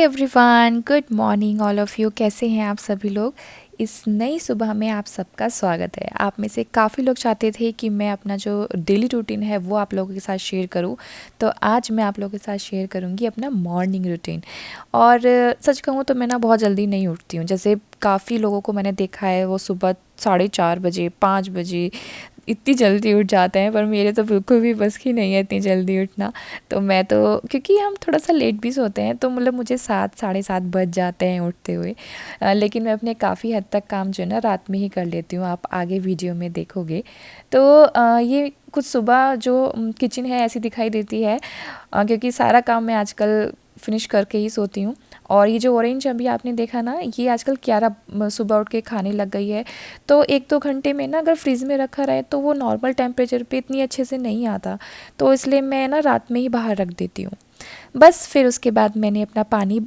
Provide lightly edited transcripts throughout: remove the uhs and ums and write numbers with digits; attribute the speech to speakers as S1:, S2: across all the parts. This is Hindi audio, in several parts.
S1: Everyone, good morning all of you. कैसे हैं आप सभी लोग। इस नई सुबह में आप सबका स्वागत है। आप में से काफ़ी लोग चाहते थे कि मैं अपना जो डेली रूटीन है वो आप लोगों के साथ शेयर करूं, तो आज मैं आप लोगों के साथ शेयर करूंगी अपना मॉर्निंग रूटीन। और सच कहूँ तो मैं ना बहुत जल्दी नहीं उठती हूँ। जैसे काफ़ी लोगों को मैंने देखा है वो सुबह 4:30 बजे 5 बजे इतनी जल्दी उठ जाते हैं, पर मेरे तो बिल्कुल भी बस की नहीं है इतनी जल्दी उठना। तो मैं तो, क्योंकि हम थोड़ा सा लेट भी सोते हैं, तो मतलब मुझे 7 साढ़े 7 बज जाते हैं उठते हुए। लेकिन मैं अपने काफ़ी हद तक काम जो है ना रात में ही कर लेती हूँ, आप आगे वीडियो में देखोगे। तो ये कुछ सुबह जो किचन है ऐसी दिखाई देती है, क्योंकि सारा काम मैं आजकल फिनिश करके ही सोती हूँ। और ये जो ऑरेंज अभी आपने देखा ना, ये आजकल क्यारा सुबह उठ के खाने लग गई है। तो 1-2 घंटे में ना अगर फ्रिज में रखा रहे तो वो नॉर्मल टेम्परेचर पे इतनी अच्छे से नहीं आता। तो इसलिए मैं ना रात में ही बाहर रख देती हूँ। बस फिर उसके बाद मैंने अपना पानी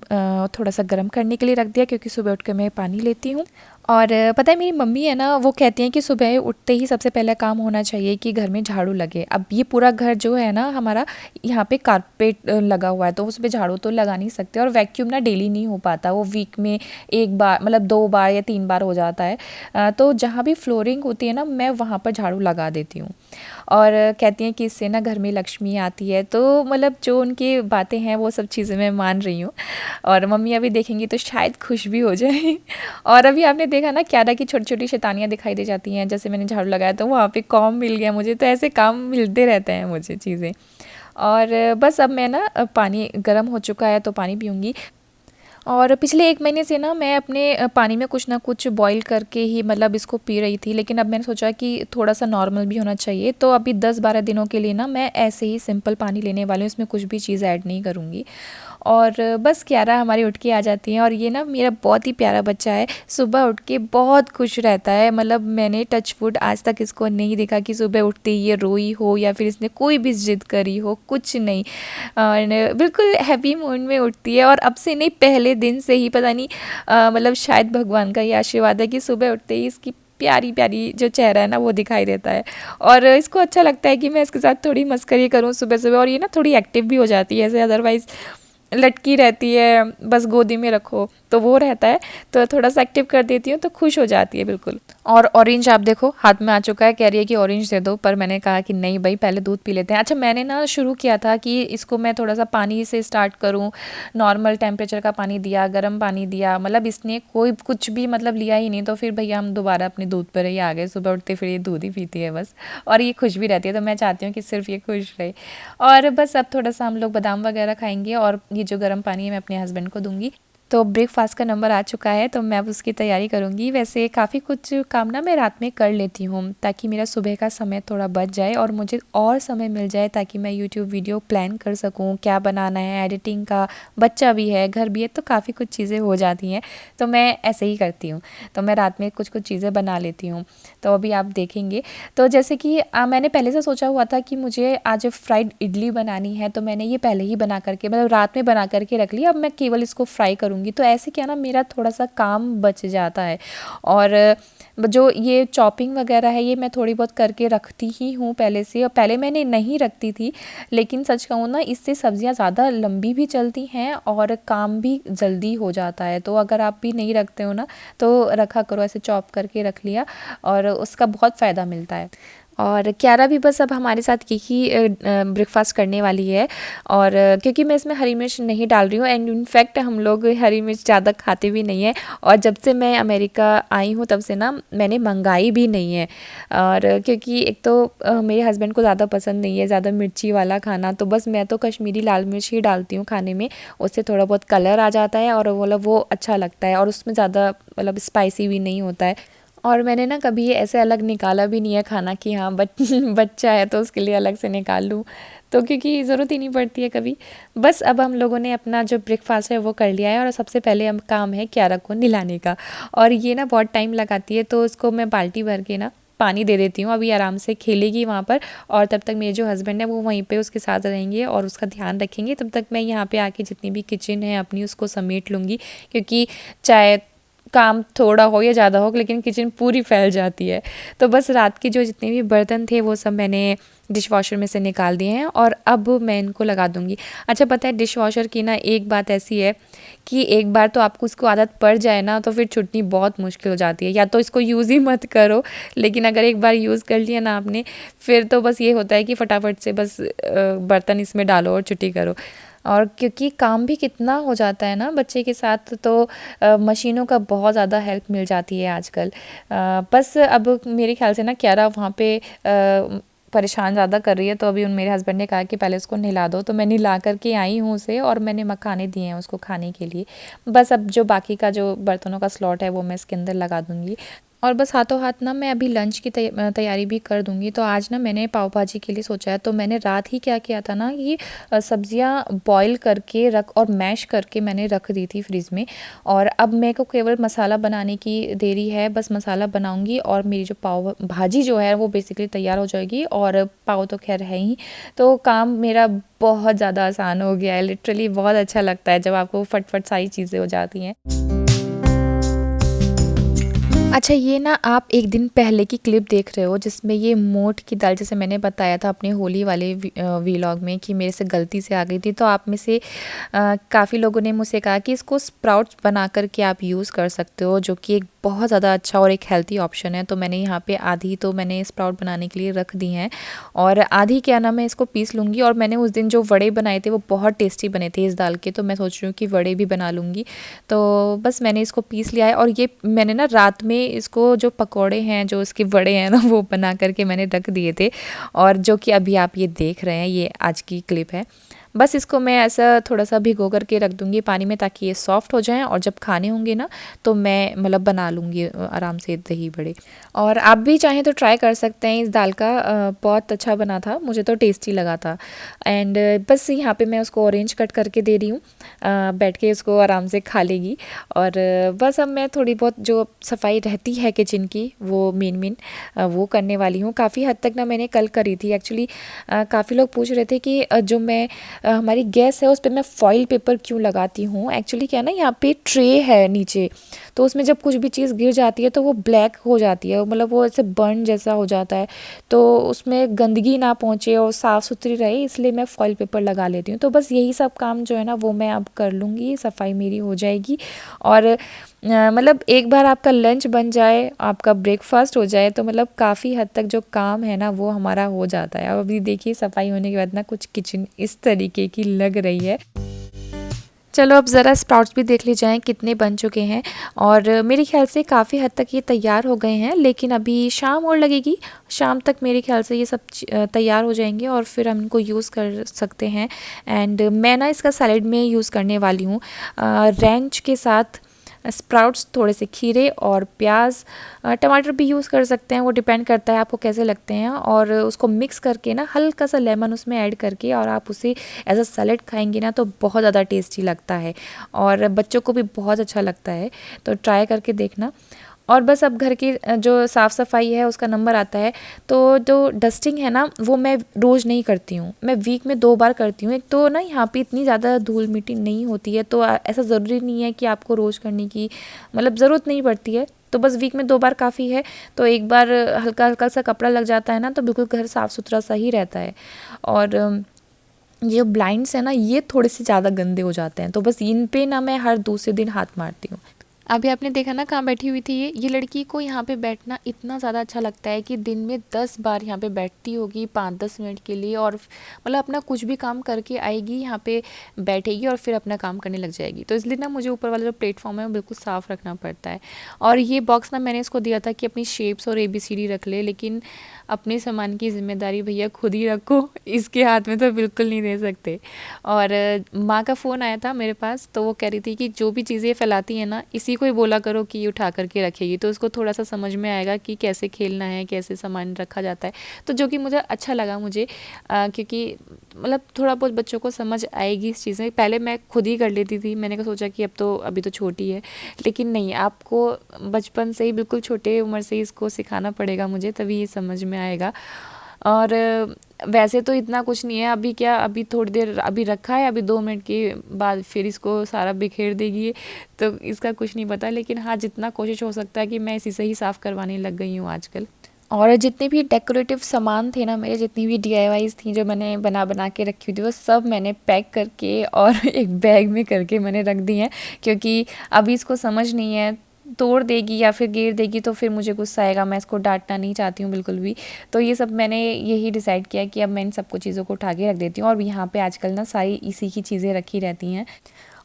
S1: थोड़ा सा गर्म करने के लिए रख दिया, क्योंकि सुबह उठ के मैं पानी लेती हूँ। और पता है मेरी मम्मी है ना, वो कहती हैं कि सुबह उठते ही सबसे पहला काम होना चाहिए कि घर में झाड़ू लगे। अब ये पूरा घर जो है ना हमारा, यहाँ पे कारपेट लगा हुआ है, तो उस पर झाड़ू तो लगा नहीं सकते। और वैक्यूम ना डेली नहीं हो पाता, वो वीक में एक बार, मतलब 2 बार या 3 बार हो जाता है। तो जहाँ भी फ्लोरिंग होती है ना, मैं वहाँ पर झाड़ू लगा देती हूँ। और कहती हैं कि इससे ना घर में लक्ष्मी आती है। तो मतलब जो उनकी बातें हैं वो सब चीज़ें मैं मान रही हूँ। और मम्मी अभी देखेंगी तो शायद खुश भी हो जाए। और अभी आपने देखा ना क्यारा की छोटी छोटी शैतानियाँ दिखाई दे जाती हैं। जैसे मैंने झाड़ू लगाया तो वहाँ पे कॉम मिल गया मुझे, तो ऐसे काम मिलते रहते हैं मुझे चीज़ें। और बस अब मैं ना, पानी गर्म हो चुका है तो पानी पीऊँगी। और पिछले 1 महीने से ना मैं अपने पानी में कुछ ना कुछ बॉईल करके ही मतलब इसको पी रही थी। लेकिन अब मैंने सोचा कि थोड़ा सा नॉर्मल भी होना चाहिए, तो अभी 10-12 दिनों के लिए ना मैं ऐसे ही सिंपल पानी लेने वाली हूँ, इसमें कुछ भी चीज़ ऐड नहीं करूँगी। और बस क्यारा हमारी उठ के आ जाती हैं। और ये ना मेरा बहुत ही प्यारा बच्चा है, सुबह उठ के बहुत खुश रहता है। मतलब मैंने टच वुड आज तक इसको नहीं देखा कि सुबह उठते ही ये रोई हो या फिर इसने कोई भी जिद करी हो, कुछ नहीं। और बिल्कुल हैप्पी मूड में उठती है। और अब से नहीं, पहले दिन से ही पता नहीं, मतलब शायद भगवान का ये आशीर्वाद है कि सुबह उठते ही इसकी प्यारी प्यारी जो चेहरा है ना वो दिखाई देता है। और इसको अच्छा लगता है कि मैं इसके साथ थोड़ी मस्करी करूं सुबह सुबह। और ये ना थोड़ी एक्टिव भी हो जाती है, ऐसे अदरवाइज़ लटकी रहती है, बस गोदी में रखो तो वो रहता है। तो थोड़ा सा एक्टिव कर देती हूँ तो खुश हो जाती है बिल्कुल। और ऑरेंज आप देखो हाथ में आ चुका है, कह रही है कि ऑरेंज दे दो, पर मैंने कहा कि नहीं भाई, पहले दूध पी लेते हैं। अच्छा, मैंने ना शुरू किया था कि इसको मैं थोड़ा सा पानी से स्टार्ट करूँ। नॉर्मल टेम्परेचर का पानी दिया, गर्म पानी दिया, मतलब इसने कोई कुछ भी मतलब लिया ही नहीं। तो फिर भैया हम दोबारा अपने दूध पर ही आ गए। सुबह उठते फिर ये दूध ही पीती है बस। और ये खुश भी रहती है, तो मैं चाहती हूँ कि सिर्फ ये खुश रहे। और बस अब थोड़ा सा हम लोग बादाम वगैरह खाएंगे, और ये जो गर्म पानी है मैं अपने हस्बैंड को दूंगी। तो ब्रेकफास्ट का नंबर आ चुका है, तो मैं अब उसकी तैयारी करूँगी। वैसे काफ़ी कुछ काम ना मैं रात में कर लेती हूँ, ताकि मेरा सुबह का समय थोड़ा बच जाए और मुझे और समय मिल जाए, ताकि मैं यूट्यूब वीडियो प्लान कर सकूँ, क्या बनाना है, एडिटिंग का। बच्चा भी है, घर भी है, तो काफ़ी कुछ चीज़ें हो जाती हैं। तो मैं ऐसे ही करती हूँ, तो मैं रात में कुछ कुछ चीज़ें बना लेती हूँ। तो अभी आप देखेंगे। तो जैसे कि मैंने पहले से सोचा हुआ था कि मुझे आज फ्राइड इडली बनानी है, तो मैंने ये पहले ही बना करके, मतलब रात में बना करके रख लिया। अब मैं केवल इसको फ्राई करूँगी। तो ऐसे क्या ना, मेरा थोड़ा सा काम बच जाता है। और जो ये चॉपिंग वगैरह है ये मैं थोड़ी बहुत करके रखती ही हूँ पहले से। और पहले मैंने नहीं रखती थी, लेकिन सच कहूँ ना, इससे सब्जियाँ ज़्यादा लंबी भी चलती हैं और काम भी जल्दी हो जाता है। तो अगर आप भी नहीं रखते हो ना, तो रखा करो, ऐसे चॉप करके रख लिया, और उसका बहुत फ़ायदा मिलता है। और क्यारा भी बस अब हमारे साथ यही ब्रेकफास्ट करने वाली है। और क्योंकि मैं इसमें हरी मिर्च नहीं डाल रही हूँ, एंड इनफैक्ट हम लोग हरी मिर्च ज़्यादा खाते भी नहीं है। और जब से मैं अमेरिका आई हूँ तब से ना मैंने मंगाई भी नहीं है। और क्योंकि एक तो मेरे हस्बैंड को ज़्यादा पसंद नहीं है ज़्यादा मिर्ची वाला खाना, तो बस मैं तो कश्मीरी लाल मिर्च ही डालती हूँ खाने में। उससे थोड़ा बहुत कलर आ जाता है और वो अच्छा लगता है, और उसमें ज़्यादा मतलब स्पाइसी भी नहीं होता है। और मैंने ना कभी ऐसे अलग निकाला भी नहीं है खाना कि हाँ बच्चा है तो उसके लिए अलग से निकाल लूँ। तो क्योंकि ज़रूरत ही नहीं पड़ती है कभी। बस अब हम लोगों ने अपना जो ब्रेकफास्ट है वो कर लिया है, और सबसे पहले हम काम है क्यारा को नहलाने का। और ये ना बहुत टाइम लगाती है, तो उसको मैं बाल्टी भर के ना पानी दे देती हूँ। अभी आराम से खेलेगी वहाँ पर, और तब तक मेरे जो हस्बैंड है वो वहीं पे उसके साथ रहेंगे और उसका ध्यान रखेंगे। तब तक मैं यहाँ पे आके जितनी भी किचन है अपनी उसको समेट लूँगी, क्योंकि चाय काम थोड़ा हो या ज़्यादा हो, लेकिन किचन पूरी फैल जाती है। तो बस रात के जो जितने भी बर्तन थे वो सब मैंने डिश वॉशर में से निकाल दिए हैं और अब मैं इनको लगा दूँगी। अच्छा, पता है डिश वॉशर की ना एक बात ऐसी है कि एक बार तो आपको उसको आदत पड़ जाए ना तो फिर छूटनी बहुत मुश्किल हो जाती है। या तो इसको यूज़ ही मत करो, लेकिन अगर एक बार यूज़ कर लिया ना आपने, फिर तो बस ये होता है कि फटाफट से बस बर्तन इसमें डालो और छुट्टी करो। और क्योंकि काम भी कितना हो जाता है ना बच्चे के साथ, तो मशीनों का बहुत ज़्यादा हेल्प मिल जाती है आजकल। बस अब मेरे ख्याल से ना क्यारा वहाँ पे परेशान ज़्यादा कर रही है, तो अभी मेरे हस्बैंड ने कहा कि पहले उसको नहला दो, तो मैं नहला करके आई हूँ उसे और मैंने मखाने दिए हैं उसको खाने के लिए। बस अब जो बाकी का जो बर्तनों का स्लॉट है वो मैं इसके अंदर लगा दूँगी। और बस हाथों हाथ ना मैं अभी लंच की तैयारी भी कर दूँगी। तो आज ना मैंने पाव भाजी के लिए सोचा है, तो मैंने रात ही क्या किया था ना कि सब्जियां बॉईल करके रख और मैश करके मैंने रख दी थी फ्रिज में। और अब मेरे को केवल मसाला बनाने की देरी है, बस मसाला बनाऊंगी और मेरी जो पाव भाजी जो है वो बेसिकली तैयार हो जाएगी। और पाव तो खैर है ही, तो काम मेरा बहुत ज़्यादा आसान हो गया है। लिटरली बहुत अच्छा लगता है जब आपको फटफट सारी चीज़ें हो जाती हैं। अच्छा, ये ना आप एक दिन पहले की क्लिप देख रहे हो जिसमें ये मोठ की दाल, जैसे मैंने बताया था अपने होली वाले वीलॉग में कि मेरे से गलती से आ गई थी। तो आप में से काफ़ी लोगों ने मुझसे कहा कि इसको स्प्राउट्स बना कर के आप यूज़ कर सकते हो, जो कि एक बहुत ज़्यादा अच्छा और एक हेल्थी ऑप्शन है। तो मैंने यहाँ पे आधी तो मैंने स्प्राउट बनाने के लिए रख दी हैं और आधी क्या ना मैं इसको पीस लूँगी। और मैंने उस दिन जो वड़े बनाए थे वो बहुत टेस्टी बने थे इस दाल के, तो मैं सोच रही हूँ कि वड़े भी बना लूँगी। तो बस मैंने इसको पीस लिया है और ये मैंने ना रात में इसको जो पकोड़े हैं, जो इसके वड़े हैं ना, वो बना करके मैंने रख दिए थे। और जो कि अभी आप ये देख रहे हैं, ये आज की क्लिप है। बस इसको मैं ऐसा थोड़ा सा भिगो करके रख दूँगी पानी में, ताकि ये सॉफ्ट हो जाएं और जब खाने होंगे ना तो मैं मतलब बना लूँगी आराम से दही बड़े। और आप भी चाहें तो ट्राई कर सकते हैं इस दाल का, बहुत अच्छा बना था, मुझे तो टेस्टी लगा था। एंड बस यहाँ पे मैं उसको ऑरेंज कट करके दे रही हूँ, बैठ के उसको आराम से खा लेगी। और बस अब मैं थोड़ी बहुत जो सफाई रहती है किचन की वो मेन वो करने वाली हूँ। काफ़ी हद तक ना मैंने कल करी थी एक्चुअली। काफ़ी लोग पूछ रहे थे कि जो मैं हमारी गैस है उस पर मैं फॉइल पेपर क्यों लगाती हूँ। एक्चुअली क्या है ना, यहाँ पे ट्रे है नीचे, तो उसमें जब कुछ भी चीज़ गिर जाती है तो वो ब्लैक हो जाती है, मतलब वो ऐसे बर्न जैसा हो जाता है। तो उसमें गंदगी ना पहुँचे और साफ़ सुथरी रहे, इसलिए मैं फॉइल पेपर लगा लेती हूँ। तो बस यही सब काम जो है ना वो मैं अब कर लूँगी, सफाई मेरी हो जाएगी। और मतलब एक बार आपका लंच बन जाए, आपका ब्रेकफास्ट हो जाए, तो मतलब काफ़ी हद तक जो काम है ना वो हमारा हो जाता है। अब अभी देखिए सफाई होने के बाद ना कुछ किचन इस तरीके की लग रही है। चलो अब ज़रा स्प्राउट्स भी देख ले जाएँ कितने बन चुके हैं। और मेरे ख्याल से काफ़ी हद तक ये तैयार हो गए हैं, लेकिन अभी शाम और लगेगी। शाम तक मेरे ख्याल से ये सब तैयार हो जाएंगे और फिर हम इनको यूज़ कर सकते हैं। एंड मैं ना इसका सैलेड में यूज़ करने वाली हूँ, रैंच के साथ स्प्राउट्स, थोड़े से खीरे और प्याज, टमाटर भी यूज़ कर सकते हैं, वो डिपेंड करता है आपको कैसे लगते हैं। और उसको मिक्स करके ना हल्का सा लेमन उसमें ऐड करके और आप उसे एज अ सैलेड खाएंगे ना तो बहुत ज़्यादा टेस्टी लगता है और बच्चों को भी बहुत अच्छा लगता है। तो ट्राई करके देखना। और बस अब घर की जो साफ़ सफाई है उसका नंबर आता है। तो जो डस्टिंग है ना वो मैं रोज़ नहीं करती हूँ, मैं वीक में 2 बार करती हूँ। एक तो ना यहाँ पे इतनी ज़्यादा धूल मिट्टी नहीं होती है, तो ऐसा ज़रूरी नहीं है कि आपको रोज़ करने की मतलब ज़रूरत नहीं पड़ती है। तो बस वीक में 2 बार काफ़ी है। तो एक बार हल्का हल्का सा कपड़ा लग जाता है ना तो बिल्कुल घर साफ़ सुथरा सा ही रहता है। और ये ब्लाइंड्स है ना ये थोड़े से ज़्यादा गंदे हो जाते हैं, तो बस इन पे ना मैं हर दूसरे दिन हाथ मारती हूँ। अभी आपने देखा ना कहाँ बैठी हुई थी ये लड़की को यहाँ पे बैठना इतना ज़्यादा अच्छा लगता है कि दिन में 10 बार यहाँ पे बैठती होगी 5-10 मिनट के लिए। और मतलब अपना कुछ भी काम करके आएगी, यहाँ पे बैठेगी और फिर अपना काम करने लग जाएगी। तो इसलिए ना मुझे ऊपर वाला जो प्लेटफॉर्म है वो बिल्कुल साफ़ रखना पड़ता है। और ये बॉक्स ना मैंने इसको दिया था कि अपनी शेप्स और ABCD रख ले, लेकिन अपने सामान की जिम्मेदारी भैया खुद ही रखो, इसके हाथ में तो बिल्कुल नहीं दे सकते। और माँ का फ़ोन आया था मेरे पास, तो वो कह रही थी कि जो भी चीज़ें फैलाती हैं ना इसी को ही बोला करो कि ये उठा करके रखेगी, तो उसको थोड़ा सा समझ में आएगा कि कैसे खेलना है, कैसे सामान रखा जाता है। तो जो कि मुझे अच्छा लगा मुझे, क्योंकि मतलब थोड़ा बहुत बच्चों को समझ आएगी इस चीज़ें। पहले मैं खुद ही कर लेती थी, मैंने कहा सोचा कि अब तो अभी तो छोटी है, लेकिन नहीं, आपको बचपन से ही बिल्कुल छोटे उम्र से ही इसको सिखाना पड़ेगा मुझे, तभी ये समझ में आएगा। और वैसे तो इतना कुछ नहीं है, अभी क्या, अभी थोड़ी देर अभी रखा है, अभी 2 मिनट के बाद फिर इसको सारा बिखेर देगी, तो इसका कुछ नहीं पता। लेकिन हाँ, जितना कोशिश हो सकता है कि मैं इसी से ही साफ़ करवाने लग गई हूँ आजकल। और जितने भी डेकोरेटिव सामान थे ना मेरे, जितनी भी डीआईवाईज़ थी जो मैंने बना बना के रखी हुई थी, वो सब मैंने पैक करके और एक बैग में करके मैंने रख दी हैं, क्योंकि अभी इसको समझ नहीं है, तोड़ देगी या फिर गिर देगी तो फिर मुझे गुस्सा आएगा, मैं इसको डांटना नहीं चाहती हूँ बिल्कुल भी। तो ये सब मैंने यही डिसाइड किया कि अब मैं इन सबको चीज़ों को उठा के रख देती हूँ, और यहाँ पे आजकल ना सारी इसी की चीज़ें रखी रहती हैं।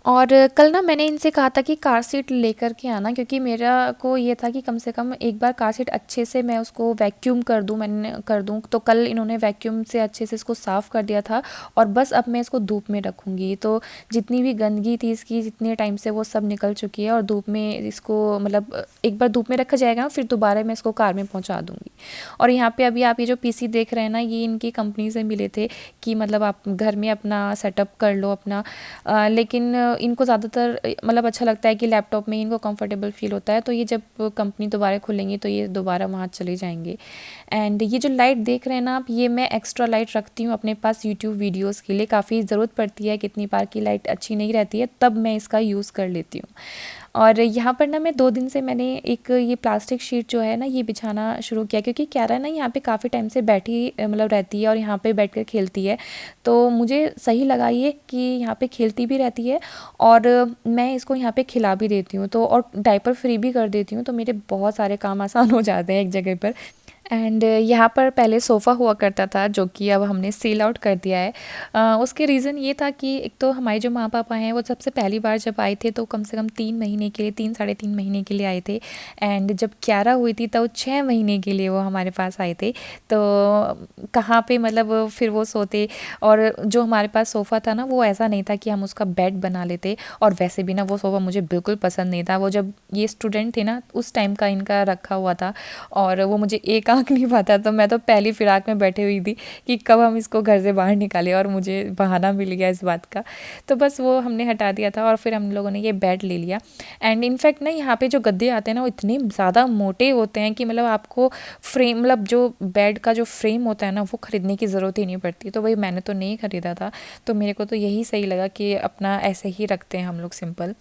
S1: और कल ना मैंने इनसे कहा था कि कार सीट लेकर के आना, क्योंकि मेरा को ये था कि कम से कम एक बार कार सीट अच्छे से मैं उसको वैक्यूम कर दूँ, मैंने कर दूँ। तो कल इन्होंने वैक्यूम से अच्छे से इसको साफ़ कर दिया था, और बस अब मैं इसको धूप में रखूँगी। तो जितनी भी गंदगी थी इसकी, जितने टाइम से, वो सब निकल चुकी है, और धूप में इसको मतलब एक बार धूप में रखा जाएगा, फिर दोबारा मैं इसको कार में पहुँचा दूँगी। और यहाँ पे अभी आप ये जो पीसी देख रहे हैं ना, ये इनकी कंपनी से मिले थे कि मतलब आप घर में अपना सेटअप कर लो अपना। लेकिन इनको ज़्यादातर मतलब अच्छा लगता है कि लैपटॉप में इनको कंफर्टेबल फ़ील होता है, तो ये जब कंपनी दोबारा खुलेंगी तो ये दोबारा वहाँ चले जाएंगे। एंड ये जो लाइट देख रहे हैं ना आप, ये मैं एक्स्ट्रा लाइट रखती हूँ अपने पास यूट्यूब वीडियोज़ के लिए, काफ़ी ज़रूरत पड़ती है, कितनी बार की लाइट अच्छी नहीं रहती है तब मैं इसका यूज़ कर लेती हूँ। और यहाँ पर ना मैं 2 दिन से मैंने एक ये प्लास्टिक शीट जो है ना ये बिछाना शुरू किया, क्योंकि क्यारा ना यहाँ पे काफ़ी टाइम से बैठी मतलब रहती है और यहाँ पे बैठ कर खेलती है। तो मुझे सही लगा ये कि यहाँ पे खेलती भी रहती है, और मैं इसको यहाँ पे खिला भी देती हूँ, तो और डायपर फ्री भी कर देती हूँ, तो मेरे बहुत सारे काम आसान हो जाते हैं एक जगह पर। एंड यहाँ पर पहले सोफ़ा हुआ करता था, जो कि अब हमने सेल आउट कर दिया है। उसके रीज़न ये था कि एक तो हमारे जो माँ पापा हैं वो सबसे पहली बार जब आए थे तो कम से कम 3 महीने के लिए, 3 साढ़े 3 महीने के लिए आए थे। एंड जब क्यारा हुई थी तो 6 महीने के लिए वो हमारे पास आए थे। तो कहाँ पे मतलब फिर वो सोते, और जो हमारे पास सोफ़ा था ना वो ऐसा नहीं था कि हम उसका बेड बना लेते, और वैसे भी ना वो सोफ़ा मुझे बिल्कुल पसंद नहीं था। वो जब ये स्टूडेंट थे ना उस टाइम का इनका रखा हुआ था, और वो मुझे एक आँख नहीं पाता, तो मैं तो पहली फिराक में बैठी हुई थी कि कब हम इसको घर से बाहर निकालें, और मुझे बहाना मिल गया इस बात का। तो बस वो हमने हटा दिया था, और फिर हम लोगों ने ये बेड ले लिया। एंड इनफैक्ट ना यहाँ पे जो गद्दे आते हैं ना वो इतने ज़्यादा मोटे होते हैं कि मतलब आपको फ्रेम, मतलब जो बेड का जो फ्रेम होता है ना वो ख़रीदने की ज़रूरत ही नहीं पड़ती। तो वही मैंने तो नहीं ख़रीदा था, तो मेरे को तो यही सही लगा कि अपना ऐसे ही रखते हैं हम लोग सिंपल।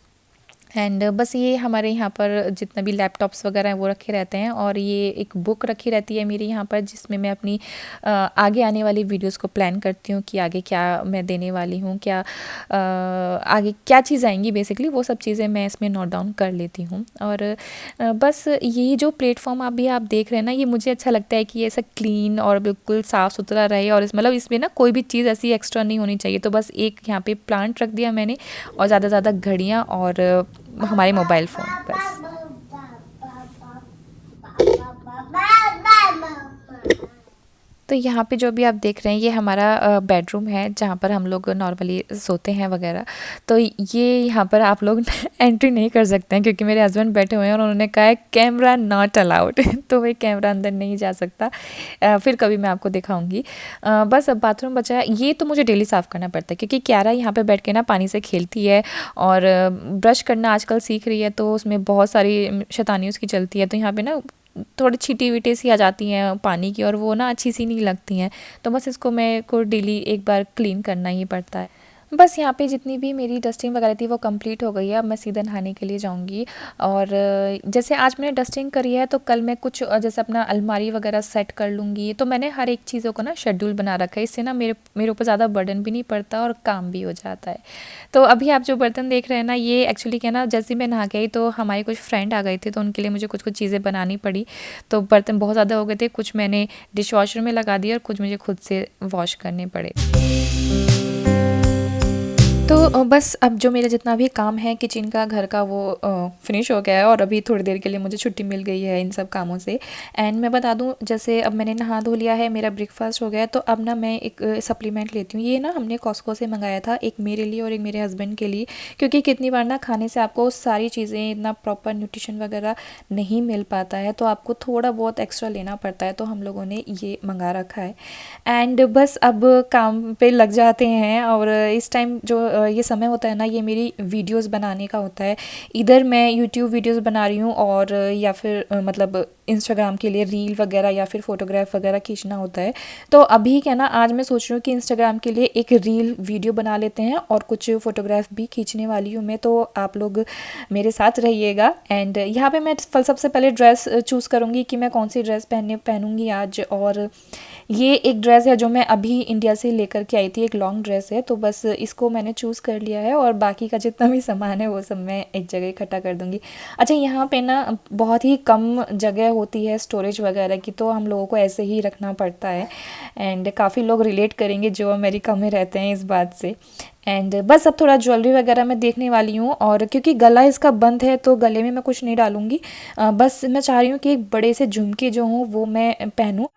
S1: एंड बस ये हमारे यहाँ पर जितना भी लैपटॉप्स वगैरह हैं वो रखे रहते हैं, और ये एक बुक रखी रहती है मेरी यहाँ पर, जिसमें मैं अपनी आगे आने वाली वीडियोस को प्लान करती हूँ कि आगे क्या मैं देने वाली हूँ, क्या आगे क्या चीज़ आएंगी, बेसिकली वो सब चीज़ें मैं इसमें नोट डाउन कर लेती हूँ। और बस यही जो प्लेटफॉर्म अभी आप देख रहे हैं ना, ये मुझे अच्छा लगता है कि ये ऐसा क्लीन और बिल्कुल साफ़ सुथरा रहे, और मतलब इसमें ना कोई भी चीज़ ऐसी एक्स्ट्रा नहीं होनी चाहिए। तो बस एक यहाँ पे प्लांट रख दिया मैंने, और ज़्यादा से ज़्यादा घड़ियाँ और हमारे मोबाइल फ़ोन बस। तो यहाँ पे जो भी आप देख रहे हैं ये हमारा बेडरूम है, जहाँ पर हम लोग नॉर्मली सोते हैं वगैरह। तो ये यहाँ पर आप लोग एंट्री नहीं कर सकते हैं, क्योंकि मेरे हस्बैंड बैठे हुए हैं और उन्होंने कहा है कैमरा नॉट अलाउड तो वही कैमरा अंदर नहीं जा सकता। फिर कभी मैं आपको दिखाऊंगी। बस अब बाथरूम बचा है, ये तो मुझे डेली साफ़ करना पड़ता है, क्योंकि क्यारा यहाँ पे बैठ के ना पानी से खेलती है, और ब्रश करना आजकल सीख रही है, तो उसमें बहुत सारी शैतानी उसकी चलती है। तो यहाँ पे ना थोड़ी छींटी वीटे सी आ जाती हैं पानी की, और वो ना अच्छी सी नहीं लगती हैं। तो बस इसको मेरे को डेली एक बार क्लीन करना ही पड़ता है। बस यहाँ पे जितनी भी मेरी डस्टिंग वगैरह थी वो कंप्लीट हो गई है। अब मैं सीधा नहाने के लिए जाऊँगी, और जैसे आज मैंने डस्टिंग करी है तो कल मैं कुछ जैसे अपना अलमारी वगैरह सेट कर लूँगी। तो मैंने हर एक चीज़ों को ना शेड्यूल बना रखा है, इससे ना मेरे मेरे ऊपर ज़्यादा बर्डन भी नहीं पड़ता और काम भी हो जाता है। तो अभी आप जो बर्तन देख रहे हैं ना, ये एक्चुअली क्या ना, जैसे मैं नहा के आई तो हमारे कुछ फ्रेंड आ गए थे, तो उनके लिए मुझे कुछ कुछ चीज़ें बनानी पड़ी। तो बर्तन बहुत ज़्यादा हो गए थे, कुछ मैंने डिश वॉशर में लगा दिया और कुछ मुझे खुद से वॉश करने पड़े। तो बस अब जो मेरा जितना भी काम है किचन का, घर का, वो फिनिश हो गया है, और अभी थोड़ी देर के लिए मुझे छुट्टी मिल गई है इन सब कामों से। एंड मैं बता दूं, जैसे अब मैंने नहा धो लिया है, मेरा ब्रेकफास्ट हो गया है, तो अब ना मैं एक सप्लीमेंट लेती हूँ। ये ना हमने कॉस्को से मंगाया था, एक मेरे लिए और एक मेरे हस्बैंड के लिए, क्योंकि कितनी बार ना खाने से आपको सारी चीज़ें इतना प्रॉपर न्यूट्रिशन वगैरह नहीं मिल पाता है, तो आपको थोड़ा बहुत एक्स्ट्रा लेना पड़ता है। तो हम लोगों ने ये मंगा रखा है, एंड बस अब काम पे लग जाते हैं। और इस टाइम जो ये समय होता है ना, ये मेरी वीडियोस बनाने का होता है। इधर मैं यूट्यूब वीडियोस बना रही हूँ, और या फिर मतलब इंस्टाग्राम के लिए रील वगैरह या फिर फ़ोटोग्राफ वगैरह खींचना होता है। तो अभी क्या ना, आज मैं सोच रही हूँ कि इंस्टाग्राम के लिए एक रील वीडियो बना लेते हैं और कुछ फ़ोटोग्राफ भी खींचने वाली हूँ मैं, तो आप लोग मेरे साथ रहिएगा। एंड यहाँ पे मैं सबसे पहले ड्रेस चूज़ करूँगी कि मैं कौन सी ड्रेस पहनूँगी आज। और ये एक ड्रेस है जो मैं अभी इंडिया से लेकर के आई थी, एक लॉन्ग ड्रेस है, तो बस इसको मैंने चूज़ कर लिया है और बाकी का जितना भी सामान है वो सब मैं एक जगह इकट्ठा कर दूँगी। अच्छा, यहाँ पे ना बहुत ही कम जगह होती है स्टोरेज वगैरह की, तो हम लोगों को ऐसे ही रखना पड़ता है। एंड काफ़ी लोग रिलेट करेंगे जो अमेरिका में रहते हैं इस बात से। एंड बस अब थोड़ा ज्वेलरी वगैरह मैं देखने वाली हूँ, और क्योंकि गला इसका बंद है तो गले में मैं कुछ नहीं डालूँगी। बस मैं चाह रही हूँ कि एक बड़े से झुमके जो हों वो मैं पहनूँ।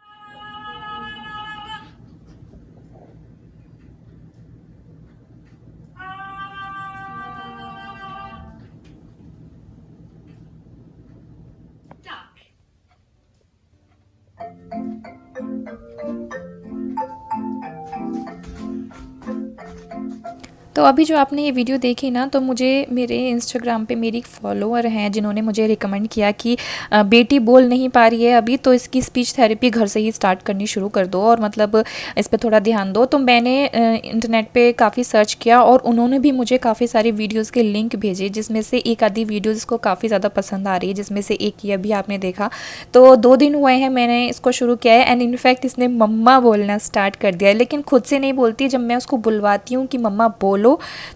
S1: तो अभी जो आपने ये वीडियो देखी ना, तो मुझे मेरे इंस्टाग्राम पे मेरी फॉलोअर हैं जिन्होंने मुझे रिकमेंड किया कि बेटी बोल नहीं पा रही है अभी, तो इसकी स्पीच थेरेपी घर से ही स्टार्ट करनी शुरू कर दो और मतलब इस पे थोड़ा ध्यान दो। तो मैंने इंटरनेट पे काफ़ी सर्च किया और उन्होंने भी मुझे काफ़ी सारी वीडियोज़ के लिंक भेजे, जिसमें से एक आधी वीडियोज़ इसको काफ़ी ज़्यादा पसंद आ रही है, जिसमें से एक ये अभी आपने देखा। तो 2 दिन हुए हैं मैंने इसको शुरू किया है, एंड इनफैक्ट इसने मम्मा बोलना स्टार्ट कर दिया है, लेकिन खुद से नहीं बोलती। जब मैं उसको बुलवाती हूँ कि मम्मा बोलो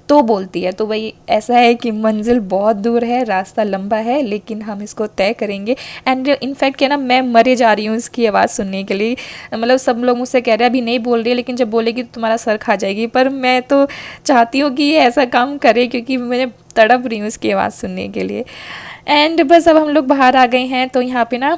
S1: तो बोलती है। तो भाई ऐसा है कि मंजिल बहुत दूर है, रास्ता लंबा है, लेकिन हम इसको तय करेंगे। एंड इनफैक्ट क्या ना, मैं मरे जा रही हूँ इसकी आवाज़ सुनने के लिए। मतलब सब लोग मुझसे कह रहे हैं अभी नहीं बोल रही है, लेकिन जब बोलेगी तो तुम्हारा सर खा जाएगी। पर मैं तो चाहती हूँ कि ये ऐसा काम करे, क्योंकि मैं तड़प रही हूँ इसकी आवाज़ सुनने के लिए। एंड बस अब हम लोग बाहर आ गए हैं, तो यहाँ पे ना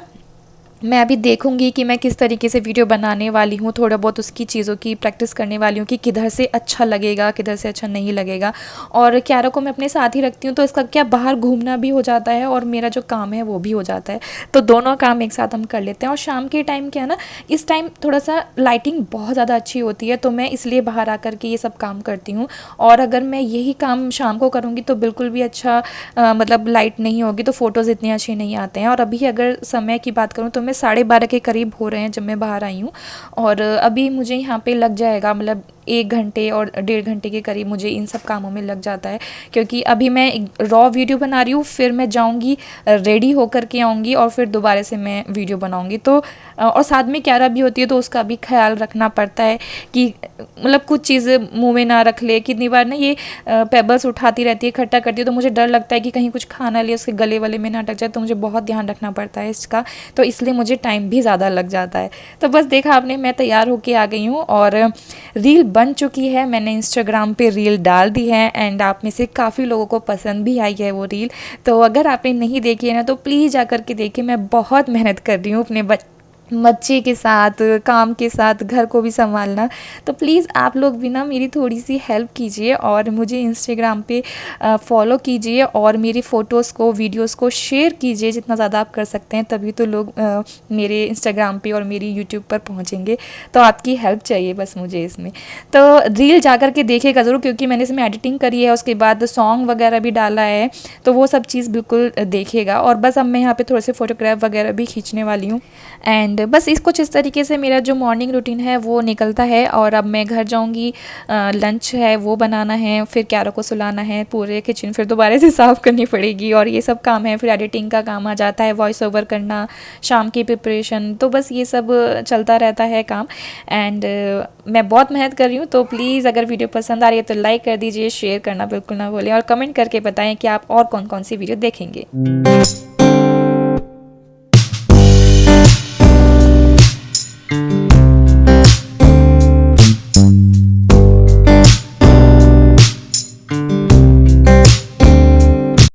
S1: मैं अभी देखूंगी कि मैं किस तरीके से वीडियो बनाने वाली हूँ। थोड़ा बहुत उसकी चीज़ों की प्रैक्टिस करने वाली हूँ कि किधर से अच्छा लगेगा, किधर से अच्छा नहीं लगेगा। और क्यारा को मैं अपने साथ ही रखती हूँ, तो इसका क्या बाहर घूमना भी हो जाता है और मेरा जो काम है वो भी हो जाता है, तो दोनों काम एक साथ हम कर लेते हैं। और शाम के टाइम क्या है ना, इस टाइम थोड़ा सा लाइटिंग बहुत ज़्यादा अच्छी होती है, तो मैं इसलिए बाहर आकर के ये सब काम करती हूँ। और अगर मैं यही काम शाम को करूँगी तो बिल्कुल भी अच्छा मतलब लाइट नहीं होगी, तो फ़ोटोज़ इतने अच्छे नहीं आते हैं। और अभी अगर समय की बात करूँ तो मैं 12:30 के करीब हो रहे हैं जब मैं बाहर आई हूँ, और अभी मुझे यहाँ पे लग जाएगा मतलब 1 घंटे और 1.5 घंटे के करीब मुझे इन सब कामों में लग जाता है। क्योंकि अभी मैं रॉ वीडियो बना रही हूँ, फिर मैं जाऊँगी रेडी होकर के आऊँगी और फिर दोबारा से मैं वीडियो बनाऊँगी। तो और साथ में क्यारा भी होती है, तो उसका भी ख्याल रखना पड़ता है कि मतलब कुछ चीज़ें मुँह में ना रख ले। कितनी बार ना ये पेबल्स उठाती रहती है, इकट्ठा करती है, तो मुझे डर लगता है कि कहीं कुछ खाना ले उसके गले वाले में ना अटक जाए, तो मुझे बहुत ध्यान रखना पड़ता है इसका। तो इसलिए मुझे टाइम भी ज़्यादा लग जाता है। तो बस देखा आपने, मैं तैयार होके आ गई हूँ और रील बन चुकी है, मैंने इंस्टाग्राम पे रील डाल दी है, एंड आप में से काफ़ी लोगों को पसंद भी आई है वो रील। तो अगर आपने नहीं देखी है ना, तो प्लीज़ जाकर के देखिए। मैं बहुत मेहनत कर रही हूँ अपने बच्चे के साथ, काम के साथ, घर को भी संभालना। तो प्लीज़ आप लोग भी ना मेरी थोड़ी सी हेल्प कीजिए और मुझे इंस्टाग्राम पे फॉलो कीजिए और मेरी फ़ोटोज़ को, वीडियोज़ को शेयर कीजिए जितना ज़्यादा आप कर सकते हैं, तभी तो लोग मेरे इंस्टाग्राम पे और मेरी यूट्यूब पर पहुंचेंगे। तो आपकी हेल्प चाहिए बस मुझे इसमें। तो रील जा कर के देखिएगा ज़रूर, क्योंकि मैंने इसमें एडिटिंग करी है, उसके बाद सॉन्ग वगैरह भी डाला है, तो वो सब चीज़ बिल्कुल देखिएगा। और बस अब मैं यहाँ पे थोड़े से फ़ोटोग्राफ वगैरह भी खींचने वाली हूँ। एंड बस कुछ इस तरीके से मेरा जो मॉर्निंग रूटीन है वो निकलता है। और अब मैं घर जाऊंगी, लंच है वो बनाना है, फिर क्यारा को सुलाना है, पूरे किचन फिर दोबारा से साफ़ करनी पड़ेगी और ये सब काम है। फिर एडिटिंग का काम आ जाता है, वॉइस ओवर करना, शाम की प्रिपरेशन, तो बस ये सब चलता रहता है काम। एंड मैं बहुत मेहनत कर रही हूँ, तो प्लीज़ अगर वीडियो पसंद आ रही है तो लाइक कर दीजिए, शेयर करना बिल्कुल ना भूलें, और कमेंट करके बताएं कि आप और कौन कौन सी वीडियो देखेंगे।